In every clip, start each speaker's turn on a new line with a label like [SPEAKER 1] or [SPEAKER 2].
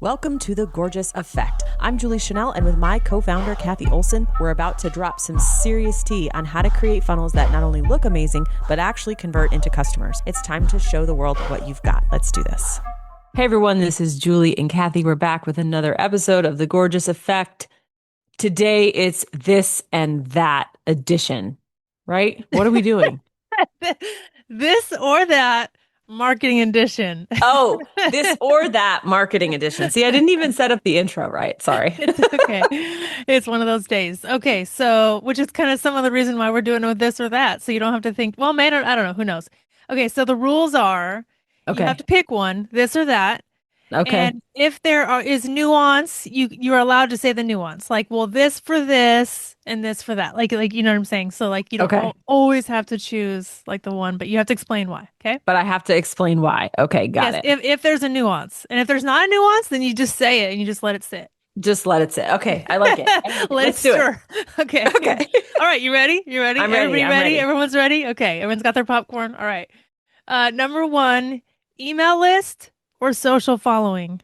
[SPEAKER 1] Welcome to The Gorgeous Effect. I'm Julie Chanel, and with my co-founder, Kathy Olson, we're about to drop some serious tea on how to create funnels that not only look amazing, but actually convert into customers. It's time to show the world what you've got. Let's do this. Hey everyone, this is Julie and Kathy. We're back with another episode of The Gorgeous Effect. Today, it's this and that edition, right? What are we doing?
[SPEAKER 2] This or that marketing edition.
[SPEAKER 1] Oh, this or that marketing edition. See, I didn't even set up the intro right. Sorry.
[SPEAKER 2] It's okay. It's one of those days. Okay, so which is kind of some of the reason why we're doing it with this or that. So you don't have to think, well, man, I don't know, who knows. Okay, so the rules are you have
[SPEAKER 1] Okay.
[SPEAKER 2] to pick one, this or that.
[SPEAKER 1] Okay.
[SPEAKER 2] And if is nuance, you're allowed to say the nuance. Like, well, this for this and this for that. Like you know what I'm saying? So like you don't
[SPEAKER 1] Okay.
[SPEAKER 2] always have to choose like the one, but you have to explain why. Okay?
[SPEAKER 1] But I have to explain why. Okay, got
[SPEAKER 2] Yes,
[SPEAKER 1] it.
[SPEAKER 2] if there's a nuance. And if there's not a nuance, then you just say it and you just let it sit.
[SPEAKER 1] Just let it sit. Okay, I like it. I like it.
[SPEAKER 2] Let it
[SPEAKER 1] Let's do it.
[SPEAKER 2] stir. Okay.
[SPEAKER 1] Okay.
[SPEAKER 2] All right, you ready? You ready?
[SPEAKER 1] I'm ready.
[SPEAKER 2] Everybody
[SPEAKER 1] I'm
[SPEAKER 2] ready?
[SPEAKER 1] ready.
[SPEAKER 2] Everyone's ready? Okay, everyone's got their popcorn. All right. Number one, email list or social following?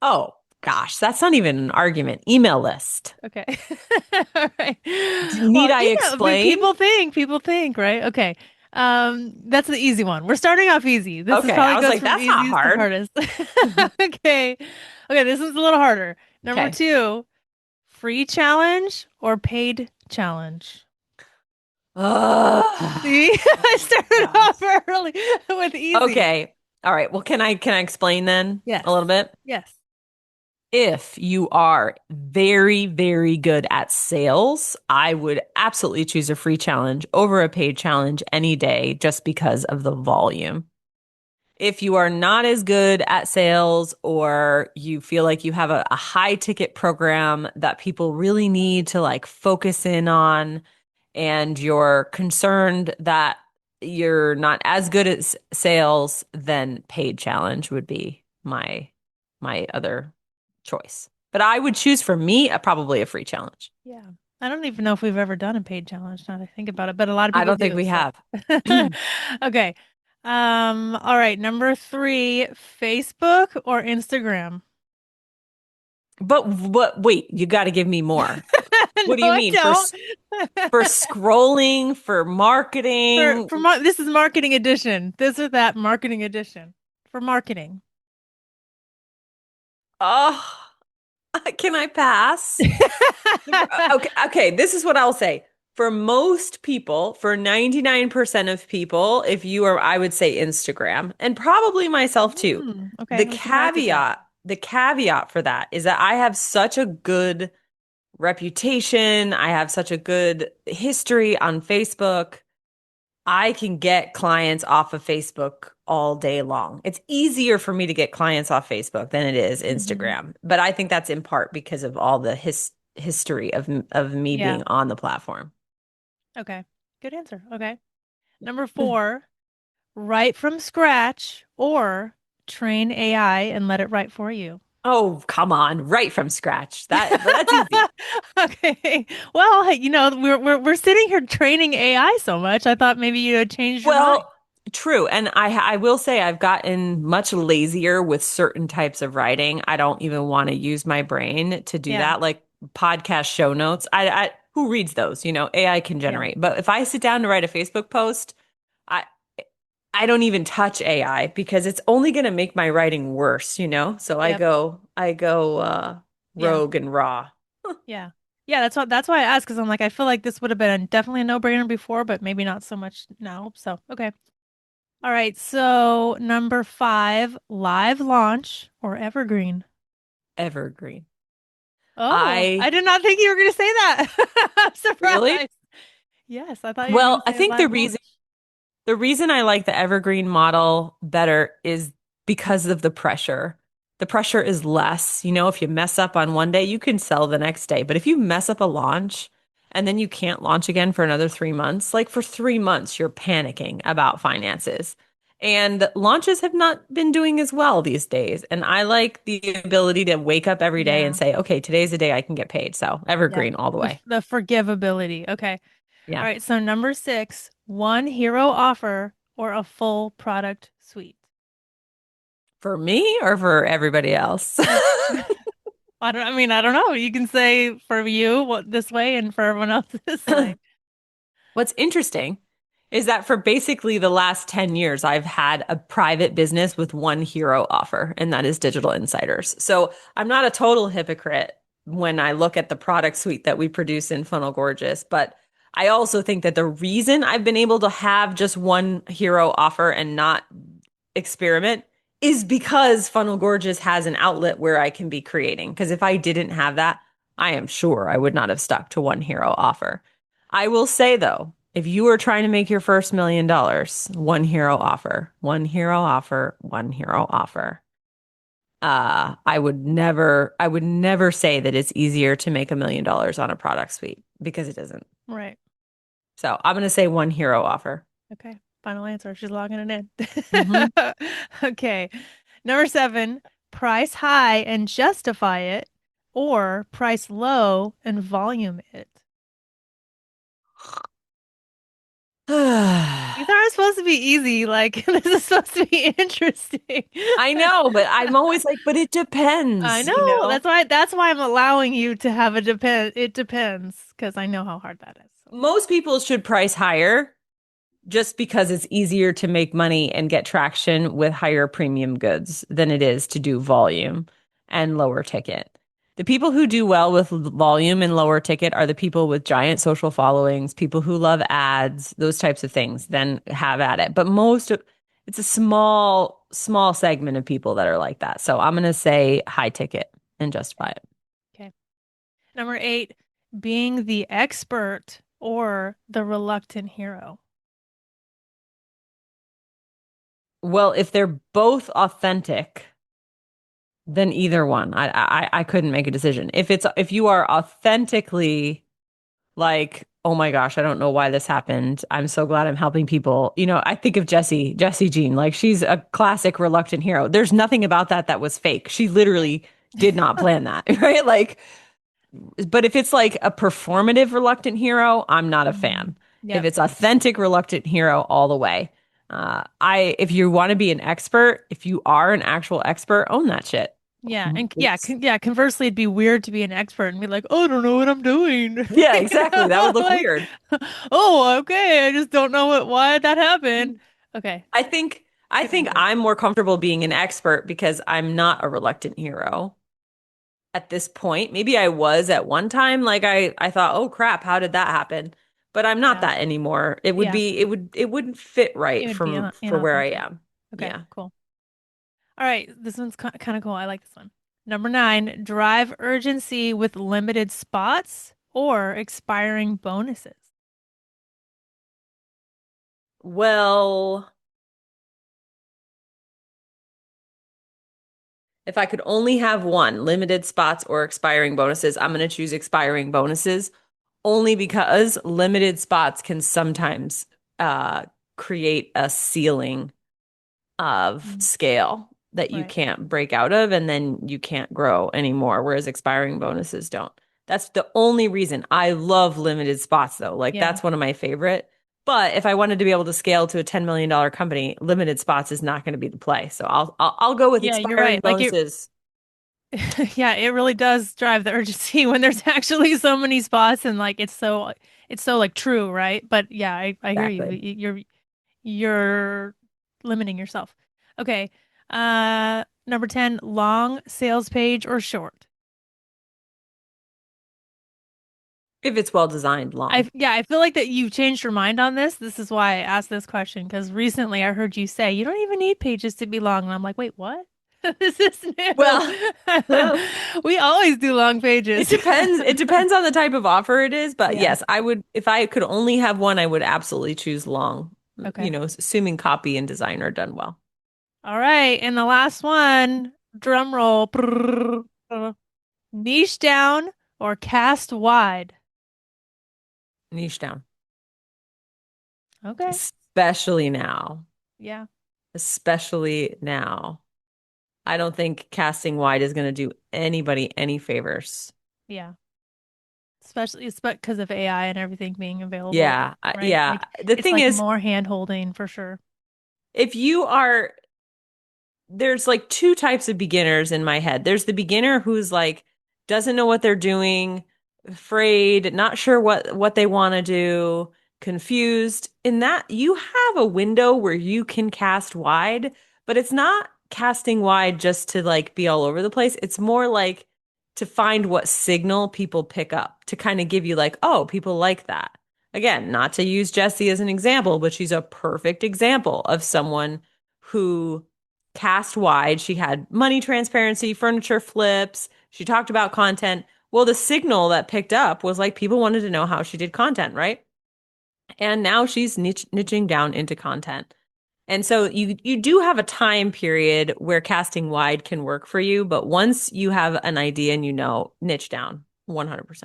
[SPEAKER 1] Oh, gosh, that's not even an argument. Email list.
[SPEAKER 2] Okay. All right.
[SPEAKER 1] Need
[SPEAKER 2] Well,
[SPEAKER 1] I explain?
[SPEAKER 2] people think, right? Okay. That's the easy one. We're starting off easy. This is
[SPEAKER 1] Okay, I
[SPEAKER 2] probably
[SPEAKER 1] was
[SPEAKER 2] goes
[SPEAKER 1] like,
[SPEAKER 2] from
[SPEAKER 1] that's not
[SPEAKER 2] easiest to
[SPEAKER 1] hard.
[SPEAKER 2] hardest. Okay. Okay, this one's a little harder. Number
[SPEAKER 1] Okay.
[SPEAKER 2] two, free challenge or paid challenge?
[SPEAKER 1] Ugh.
[SPEAKER 2] See, I started
[SPEAKER 1] Gosh.
[SPEAKER 2] off early with easy.
[SPEAKER 1] Okay. All right. Well, can I explain then a
[SPEAKER 2] Yes.
[SPEAKER 1] little bit?
[SPEAKER 2] Yes.
[SPEAKER 1] If you are very, very good at sales, I would absolutely choose a free challenge over a paid challenge any day just because of the volume. If you are not as good at sales or you feel like you have a high ticket program that people really need to like focus in on, and you're concerned that you're not as good at sales, then paid challenge would be my other choice. But I would choose for me probably a free challenge.
[SPEAKER 2] Yeah. I don't even know if we've ever done a paid challenge now that I think about it, but a lot of
[SPEAKER 1] I
[SPEAKER 2] people
[SPEAKER 1] don't think
[SPEAKER 2] do.
[SPEAKER 1] we
[SPEAKER 2] So,
[SPEAKER 1] have.
[SPEAKER 2] okay. All right. Number three, Facebook or Instagram?
[SPEAKER 1] But wait, you got to give me more.
[SPEAKER 2] No,
[SPEAKER 1] What do you
[SPEAKER 2] I
[SPEAKER 1] mean
[SPEAKER 2] don't.
[SPEAKER 1] for scrolling, for marketing?
[SPEAKER 2] This is marketing edition. This or that marketing edition for marketing.
[SPEAKER 1] Oh, can I pass? Okay, okay, this is what I'll say. For most people, for 99% of people, if you are, I would say Instagram, and probably myself too.
[SPEAKER 2] Okay,
[SPEAKER 1] The
[SPEAKER 2] we can practice that.
[SPEAKER 1] caveat for that is that I have such a good reputation. I have such a good history on Facebook. I can get clients off of Facebook all day long. It's easier for me to get clients off Facebook than it is
[SPEAKER 2] Hmm.
[SPEAKER 1] Instagram. But I think that's in part because of all the history of me
[SPEAKER 2] Yeah.
[SPEAKER 1] being on the platform.
[SPEAKER 2] Okay. Good answer. Okay. Number four, write from scratch or train AI and let it write for you.
[SPEAKER 1] Oh, come on, right from scratch. That's easy.
[SPEAKER 2] Okay. Well, hey, we're sitting here training AI so much. I thought maybe you had changed your mind.
[SPEAKER 1] Well, true. And I will say I've gotten much lazier with certain types of writing. I don't even want to use my brain to do
[SPEAKER 2] Yeah.
[SPEAKER 1] that. Like podcast show notes. I who reads those? AI can
[SPEAKER 2] Yeah.
[SPEAKER 1] generate. But if I sit down to write a Facebook post, I I don't even touch AI because it's only going to make my writing worse. So I
[SPEAKER 2] Yep.
[SPEAKER 1] go
[SPEAKER 2] Yeah.
[SPEAKER 1] rogue and raw.
[SPEAKER 2] Yeah. Yeah, that's why I asked because I'm like I feel like this would have been definitely a no-brainer before, but maybe not so much now. So, okay. All right. So, number five, live launch or evergreen.
[SPEAKER 1] Evergreen.
[SPEAKER 2] Oh, I
[SPEAKER 1] I
[SPEAKER 2] did not think you were going to say that. I'm
[SPEAKER 1] really?
[SPEAKER 2] surprised. Yes, I thought you were going
[SPEAKER 1] Well,
[SPEAKER 2] to
[SPEAKER 1] I
[SPEAKER 2] say
[SPEAKER 1] think the
[SPEAKER 2] live
[SPEAKER 1] reason
[SPEAKER 2] launch.
[SPEAKER 1] The reason I like the evergreen model better is because of the pressure. The pressure is less. If you mess up on one day, you can sell the next day. But if you mess up a launch and then you can't launch again for another 3 months, like for 3 months, you're panicking about finances. And launches have not been doing as well these days. And I like the ability to wake up every day and
[SPEAKER 2] Yeah.
[SPEAKER 1] say, okay, today's the day I can get paid. So
[SPEAKER 2] Yeah.
[SPEAKER 1] evergreen all the
[SPEAKER 2] The
[SPEAKER 1] way.
[SPEAKER 2] the forgivability. Okay. All
[SPEAKER 1] Yeah.
[SPEAKER 2] right. So number six, one hero offer or a full product suite.
[SPEAKER 1] For me or for everybody else?
[SPEAKER 2] For I mean, I don't know. You can say for you what this way and for everyone else this way.
[SPEAKER 1] What's interesting is that for basically the last 10 years, I've had a private business with one hero offer, and that is Digital Insiders. So I'm not a total hypocrite when I look at the product suite that we produce in Funnel Gorgeous, but I also think that the reason I've been able to have just one hero offer and not experiment is because Funnel Gorgeous has an outlet where I can be creating. Because if I didn't have that, I am sure I would not have stuck to one hero offer. I will say though, if you were trying to make your first $1 million, one hero offer, one hero offer, one hero offer. I would never say that it's easier to make $1 million on a product suite because it isn't.
[SPEAKER 2] Right.
[SPEAKER 1] So I'm going to say one hero offer.
[SPEAKER 2] Okay. Final answer. She's logging it
[SPEAKER 1] Mhm.
[SPEAKER 2] in. Okay. Number seven, price high and justify it, or price low and volume it. These aren't supposed to be easy. Like, this is supposed to be interesting.
[SPEAKER 1] I know, but I'm always like, but it
[SPEAKER 2] I
[SPEAKER 1] depends, you
[SPEAKER 2] know.
[SPEAKER 1] know?
[SPEAKER 2] That's why I'm allowing you to have a it depends, because I know how hard that is. So,
[SPEAKER 1] Most people should price higher just because it's easier to make money and get traction with higher premium goods than it is to do volume and lower ticket. The people who do well with volume and lower ticket are the people with giant social followings, people who love ads, those types of things, then have at it. But it's a small segment of people that are like that. So I'm going to say high ticket and justify it.
[SPEAKER 2] okay. Number eight, being the expert or the reluctant hero.
[SPEAKER 1] Well, if they're both authentic, then either one. I couldn't make a decision. If you are authentically like, oh my gosh, I don't know why this happened. I'm so glad I'm helping people. You know, I think of Jessie Jean, like she's a classic reluctant hero. There's nothing about that was fake. She literally did not plan that, right? Like, but if it's like a performative reluctant hero, I'm not a
[SPEAKER 2] Mhm.
[SPEAKER 1] fan. If
[SPEAKER 2] Yep.
[SPEAKER 1] it's authentic reluctant hero, all the way. If you want to be an expert, if you are an actual expert, own that shit.
[SPEAKER 2] Yeah, and
[SPEAKER 1] It's
[SPEAKER 2] yeah. Conversely, it'd be weird to be an expert and be like, "Oh, I don't know what I'm doing."
[SPEAKER 1] Yeah,
[SPEAKER 2] You
[SPEAKER 1] exactly. That
[SPEAKER 2] know,
[SPEAKER 1] would look
[SPEAKER 2] like,
[SPEAKER 1] weird.
[SPEAKER 2] "Oh, okay, I just don't know why that happened." Okay,
[SPEAKER 1] I think I
[SPEAKER 2] good
[SPEAKER 1] think
[SPEAKER 2] answer.
[SPEAKER 1] I'm more comfortable being an expert because I'm not a reluctant hero at this point. Maybe I was at one time. Like I thought, oh crap, how did that happen? But I'm not
[SPEAKER 2] Yeah,
[SPEAKER 1] that anymore.
[SPEAKER 2] yeah,
[SPEAKER 1] It wouldn't fit
[SPEAKER 2] it
[SPEAKER 1] right
[SPEAKER 2] would be
[SPEAKER 1] for where I
[SPEAKER 2] inauthentic.
[SPEAKER 1] am.
[SPEAKER 2] Okay,
[SPEAKER 1] Yeah.
[SPEAKER 2] cool. All right, this one's kind of cool. I like this one. Number nine, drive urgency with limited spots or expiring bonuses.
[SPEAKER 1] Well, if I could only have one, limited spots or expiring bonuses, I'm going to choose expiring bonuses only because limited spots can sometimes uh, create a ceiling of
[SPEAKER 2] Mm,
[SPEAKER 1] scale that you
[SPEAKER 2] right.
[SPEAKER 1] can't break out of, and then you can't grow anymore, whereas expiring bonuses don't. That's the only reason. I love limited spots though. Like
[SPEAKER 2] Yeah.
[SPEAKER 1] that's one of my favorite. But if I wanted to be able to scale to a $10 million company, limited spots is not going to be the play. So I'll go with
[SPEAKER 2] Yeah, you're
[SPEAKER 1] expiring
[SPEAKER 2] right. Like it
[SPEAKER 1] bonuses.
[SPEAKER 2] Yeah, it really does drive the urgency when there's actually so many spots and like it's so like true, right? But yeah, I hear you.
[SPEAKER 1] Exactly.
[SPEAKER 2] You're limiting yourself. Okay. Number 10, long sales page or short?
[SPEAKER 1] If it's well designed, long.
[SPEAKER 2] I feel like that you've changed your mind on this. This is why I asked this question because recently I heard you say you don't even need pages to be long, and I'm like, wait, what? This is new.
[SPEAKER 1] Well,
[SPEAKER 2] We always do long
[SPEAKER 1] it
[SPEAKER 2] pages.
[SPEAKER 1] depends. It depends on the type of offer it is, but
[SPEAKER 2] Yeah.
[SPEAKER 1] yes, I would if I could only have one, I would absolutely choose long. You
[SPEAKER 2] Okay.
[SPEAKER 1] know, assuming copy and design are done well.
[SPEAKER 2] All right. And the last one, drum roll. Brrr. Niche down or cast wide.
[SPEAKER 1] Niche down.
[SPEAKER 2] Okay.
[SPEAKER 1] Especially now.
[SPEAKER 2] Yeah.
[SPEAKER 1] Especially now. I don't think casting wide is going to do anybody any favors.
[SPEAKER 2] Yeah. Especially it's because of AI and everything being available,
[SPEAKER 1] Yeah,
[SPEAKER 2] right?
[SPEAKER 1] yeah.
[SPEAKER 2] Like
[SPEAKER 1] The
[SPEAKER 2] it's
[SPEAKER 1] thing
[SPEAKER 2] like
[SPEAKER 1] is,
[SPEAKER 2] more hand holding for sure.
[SPEAKER 1] if you are there's like two types of beginners in my head. There's the beginner who's like doesn't know what they're doing, afraid, not sure what they want to do, confused. In that you have a window where you can cast wide, but it's not casting wide just to like be all over the place. It's more like to find what signal people pick up to kind of give you like, oh, people like that. Again, not to use Jessie as an example, but she's a perfect example of someone who cast wide. She had money transparency, furniture flips. She talked about content. Well, the signal that picked up was like people wanted to know how she did content, right? And now she's niching down into content. And so you do have a time period where casting wide can work for you, but once you have an idea and you know, niche down 100%.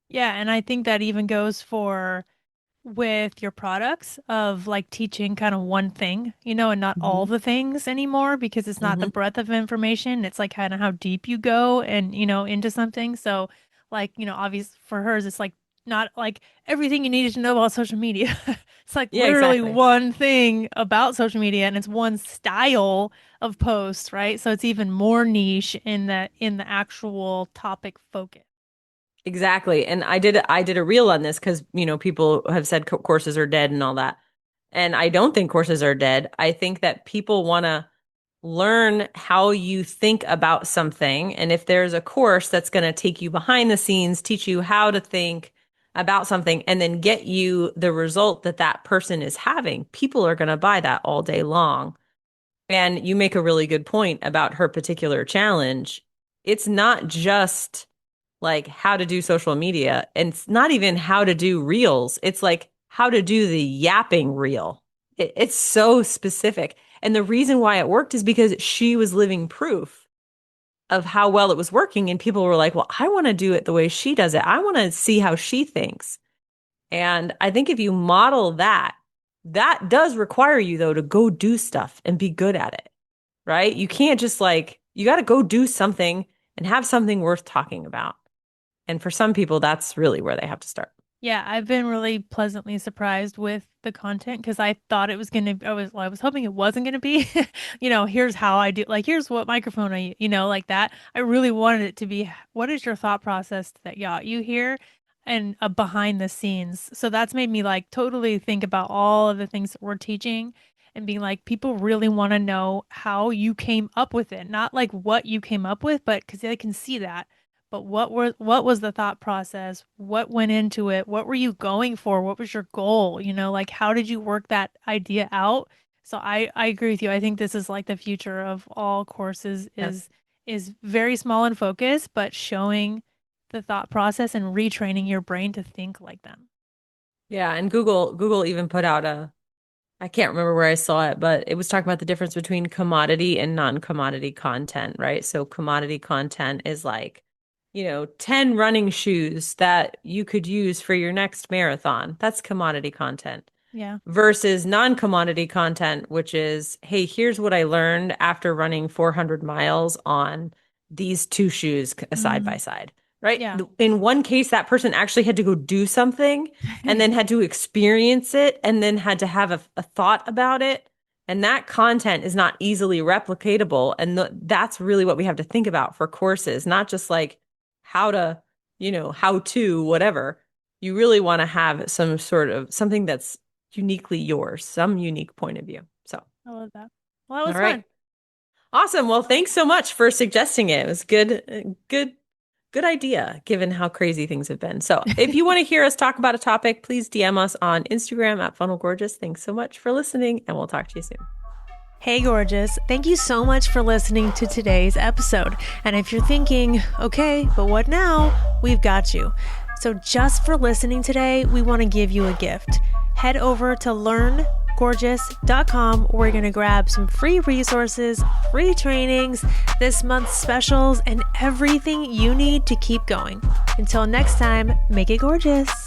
[SPEAKER 2] Yeah, and I think that even goes for with your products of like teaching kind of one thing, and not all
[SPEAKER 1] Hmm.
[SPEAKER 2] the things anymore because it's not the
[SPEAKER 1] Hmm.
[SPEAKER 2] breadth of information. It's like kind of how deep you go and, into something. So like, obvious for hers, it's like not like everything you needed to know about social media. It's like
[SPEAKER 1] Yeah,
[SPEAKER 2] literally
[SPEAKER 1] exactly.
[SPEAKER 2] one thing about social media and it's one style of post, right? So it's even more niche in the actual topic focus.
[SPEAKER 1] Exactly. And I did a reel on this because, people have said courses are dead and all that. And I don't think courses are dead. I think that people want to learn how you think about something. And if there's a course that's going to take you behind the scenes, teach you how to think about something, and then get you the result that that person is having, people are going to buy that all day long. And you make a really good point about her particular challenge. It's not just like how to do social media, and it's not even how to do reels. It's like how to do the yapping reel. It's so specific. And the reason why it worked is because she was living proof of how well it was working. And people were like, well, I want to do it the way she does it. I want to see how she thinks. And I think if you model that, that does require you, though, to go do stuff and be good at it, right? You can't just like, you got to go do something and have something worth talking about. And for some people, that's really where they have to start.
[SPEAKER 2] Yeah, I've been really pleasantly surprised with the content because I thought it was gonna. I was hoping it wasn't gonna be, here's how I do. Like, here's what microphone like that. I really wanted it to be. What is your thought process that got you here, and behind the scenes. So that's made me like totally think about all of the things that we're teaching, and being like, people really want to know how you came up with it, not like what you came up with, but because they can see that. But what was the thought process? What went into it? What were you going for? What was your goal? Like how did you work that idea out? So I agree with you. I think this is like the future of all courses
[SPEAKER 1] Yes.
[SPEAKER 2] is very small and focused, but showing the thought process and retraining your brain to think like them.
[SPEAKER 1] Yeah. And Google even put out I can't remember where I saw it, but it was talking about the difference between commodity and non-commodity content, right? So commodity content is like, 10 running shoes that you could use for your next marathon. That's commodity content.
[SPEAKER 2] Yeah.
[SPEAKER 1] Versus non-commodity content, which is, hey, here's what I learned after running 400 miles on these two shoes side by
[SPEAKER 2] Mm,
[SPEAKER 1] side, right?
[SPEAKER 2] yeah.
[SPEAKER 1] In one case, that person actually had to go do something and then had to experience it and then had to have a thought about it. And that content is not easily replicatable. And that's really what we have to think about for courses, not just like how to, how to, whatever. You really want to have some sort of something that's uniquely yours, some unique point of view. So,
[SPEAKER 2] I love that. Well, that
[SPEAKER 1] all
[SPEAKER 2] was
[SPEAKER 1] right.
[SPEAKER 2] fun.
[SPEAKER 1] Awesome. Well, thanks so much for suggesting it. It was good idea given how crazy things have been. So, if you want to hear us talk about a topic, please DM us on Instagram at Funnel Gorgeous. Thanks so much for listening, and we'll talk to you soon.
[SPEAKER 2] Hey, gorgeous. Thank you so much for listening to today's episode. And if you're thinking, okay, but what now? We've got you. So, just for listening today, we want to give you a gift. Head over to learngorgeous.com. We're going to grab some free resources, free trainings, this month's specials, and everything you need to keep going. Until next time, make it gorgeous.